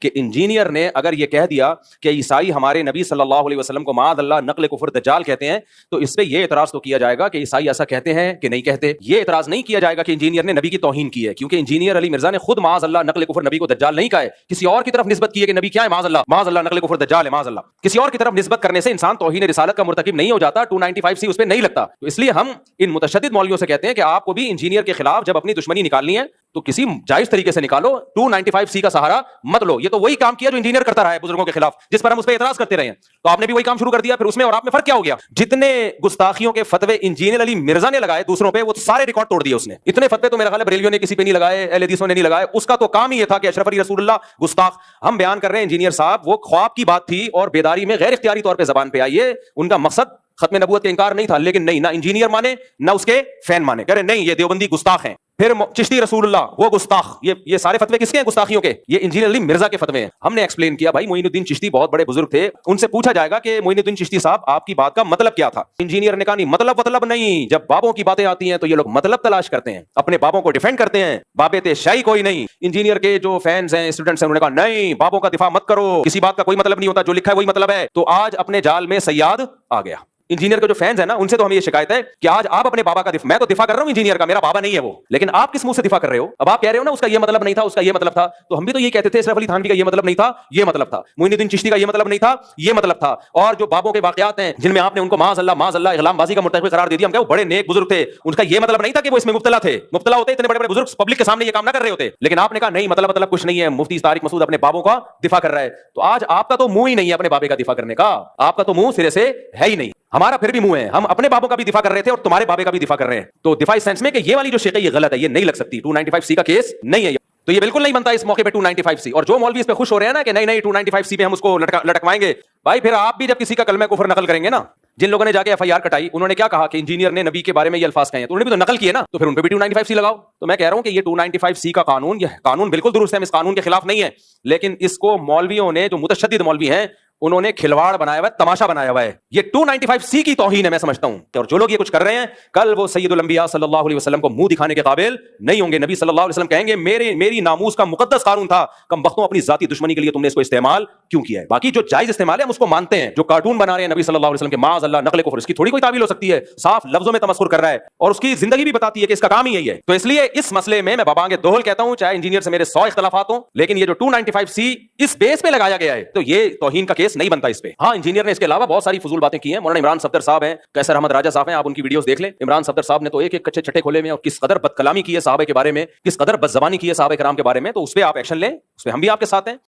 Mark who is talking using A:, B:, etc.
A: کہ انجینئر نے اگر یہ کہہ دیا کہ عیسائی ہمارے نبی صلی اللہ علیہ وسلم کو معاذ اللہ نقل کفر دجال کہتے ہیں، تو اس پہ یہ اعتراض تو کیا جائے گا کہ عیسائی ایسا کہتے ہیں کہ نہیں کہتے. یہ اعتراض نہیں کیا جائے گا کہ انجینئر نے نبی کی توہین کی ہے، کیونکہ انجینئر علی مرزا نے خود معاذ اللہ نقل کفر نبی کو دجال نہیں کہا ہے، کسی اور کی طرف نسبت کی ہے کہ نبی کیا ہے، معاذ اللہ نقل کفر دجال ہے، معاذ اللہ. کسی اور کی طرف نسبت کرنے سے انسان توہین رسالت کا مرتکب نہیں ہو جاتا، 295 اس پہ نہیں لگتا. تو اس لیے ہم ان متشدد مولویوں سے کہتے ہیں کہ آپ کو بھی انجینئر کے خلاف جب اپنی دشمنی نکالنی ہے تو کسی جائز طریقے سے نکالو، 295 کا سہارا مت لو. یہ تو وہی کام کیا جو انجینئر کرتا رہا ہے بزرگوں کے خلاف، جس پر ہم اس پہ اعتراض کرتے رہے ہیں. تو آپ نے بھی وہی کام شروع کر دیا، پھر اس میں اور آپ میں فرق کیا ہو گیا؟ جتنے گستاخیوں کے فتوے انجینئر علی مرزا نے لگائے دوسروں پہ، وہ سارے ریکارڈ توڑ دیے اس نے. اتنے فتوے تو میرا خیال ہے بریلیوں نے کسی پہ نہیں لگائے، اہل حدیثوں نے نہیں لگائے. اس کا تو کام ہی یہ تھا کہ اشرف علی رسول اللہ گستاخ. ہم بیان کر رہے ہیں انجینئر صاحب وہ خواب کی بات تھی اور بیداری میں غیر اختیاری طور پہ زبان پہ آئی ہے. ان کا مقصد ختم نبوت کا انکار نہیں تھا، لیکن نہیں، نہ انجینئر مانے نہ اس کے فین مانے، کہہ رہے نہیں یہ دیوبندی گستاخ ہیں. پھر چشتی رسول اللہ وہ گستاخ. یہ سارے فتوے کس کے ہیں گستاخیوں کے؟ یہ انجینئر علی مرزا کے فتوے ہیں. ہم نے ایکسپلین کیا بھائی معین الدین چشتی بہت بڑے بزرگ تھے، ان سے پوچھا جائے گا کہ معین الدین چشتی صاحب آپ کی بات کا مطلب کیا تھا؟ انجینئر نے کہا نہیں مطلب نہیں. جب بابوں کی باتیں آتی ہیں تو یہ لوگ مطلب تلاش کرتے ہیں، اپنے بابوں کو ڈیفینڈ کرتے ہیں. بابے شاہی کوئی نہیں. انجینئر کے جو فینس ہیں اسٹوڈنٹس ہیں انہوں نے کہا نہیں بابوں کا دفاع مت کرو، کسی بات کا کوئی مطلب نہیں ہوتا، جو لکھا ہے وہی مطلب ہے. تو آج اپنے جال میں سیاد آ گیا. انجینئر کے جو فینس ہیں نا ان سے تو ہمیں یہ شکایت ہے کہ آج آپ اپنے بابا کا میں تو دفاع کر رہا ہوں انجینئر کا، میرا بابا نہیں ہے وہ، لیکن آپ کس منہ سے دفاع کر رہے ہو؟ اب آپ کہہ رہے ہو نا اس کا یہ مطلب نہیں تھا، اس کا یہ مطلب تھا. تو ہم بھی تو یہ کہتے تھے اشرف علی تھانوی کا یہ مطلب نہیں تھا، یہ مطلب تھا. معین الدین چشتی کا یہ مطلب نہیں تھا، یہ مطلب تھا. اور جو بابوں کے واقعات ہیں جن میں آپ نے ان کو معاذ اللہ اغلام بازی کا مرتکب قرار دے دیا، ہم کہا وہ بڑے نیک بزرگ تھے، ان کا یہ مطلب نہیں تھا کہ وہ اس میں مبتلا تھے. مبتلا ہوتے اتنے بڑے بڑے بزرگ پبلک کے سامنے یہ کام نہ کر رہے ہوتے. لیکن آپ نے کہا نہیں مطلب کچھ نہیں ہے، مفتی طارق مسعود اپنے بابوں کا دفاع کر رہا ہے. تو آج آپ کا تو منہ ہی نہیں ہے اپنے بابے کا دفاع کرنے کا، آپ کا تو منہ سرے سے ہے ہی نہیں. ہمارا پھر بھی منہ ہے، ہم اپنے بابوں کا بھی دفاع کر رہے تھے اور تمہارے بابے کا بھی دفاع کر رہے ہیں. تو دفاعی سینس میں کہ یہ والی جو شق ہے یہ غلط ہے، یہ نہیں لگ سکتی، 295 کا کیس نہیں ہے. تو یہ بالکل نہیں بنتا اس موقع پہ 295. اور جو مولوی اس پہ خوش ہو رہے ہیں نا کہ نہیں 295 پہ ہم اس کو لٹکوائیں گے، بھائی پھر آپ بھی جب کسی کا کلمہ کفر نقل کریں گے نا، جن لوگوں نے جا کے FIR کٹائی انہوں نے کیا کہا کہ انجینئر نے نبی کے بارے میں یہ الفاظ کہے ہیں، تو انہوں نے بھی تو نقل کیے نا، تو پھر ان پہ بھی 295 لگاؤ. تو میں کہہ رہا ہوں کہ یہ 295 کا قانون، یہ قانون بالکل درست ہے، ہم اس قانون کے خلاف نہیں ہے، لیکن اس کو مولویوں نے جو متشدد مولوی ہیں انہوں نے کھلواڑ بنایا ہوا ہے، تماشا بنایا ہوا ہے. یہ 295 کی توہین ہے میں سمجھتا ہوں. اور جو لوگ یہ کچھ کر رہے ہیں کل وہ سید الانبیاء صلی اللہ علیہ وسلم کو منہ دکھانے کے قابل نہیں ہوں گے. نبی صلی اللہ علیہ وسلم کہیں گے میری ناموس کا مقدس قانون تھا، کم بختوں اپنی ذاتی دشمنی کے لیے تم نے اس کو استعمال کیوں کیا ہے؟ باقی جو جائز استعمال ہے ہم اس کو مانتے ہیں. جو کارٹون بنا رہے ہیں نبی صلی اللہ علیہ وسلم کے معاذ اللہ نقل کفر، اس کی تھوڑی کوئی تعویل ہو سکتی ہے، صاف لفظوں میں تمسخر کر رہا ہے اور اس کی زندگی بھی بتاتی ہے کہ اس کا کام ہی یہی ہے. تو اس لیے اس مسئلے میں بابا آگے دوہل کہتا ہوں، چاہے انجینئر سے میرے 100 اختلافات ہوں، لیکن یہ جو 295 اس بیس پہ لگایا گیا ہے تو یہ توہین کا کیس نہیں بنتا اس پہ. ہاں انجینئر نے اس کے علاوہ بہت ساری فضول باتیں کی ہیں. مولانا عمران صفدر صاحب ہیں، قیصر احمد راجہ صاحب ہیں، آپ ان کی ویڈیوز دیکھ لیں. عمران صفدر صاحب نے تو ایک کچے چھٹے کھولے میں اور کس قدر بد کلامی کی ہے صحابہ کے بارے میں، کس قدر بد زبانی کی ہے صحابہ کرام کے بارے میں. تو اس پہ آپ ایکشن لیں، اس پہ ہم بھی آپ کے ساتھ ہیں.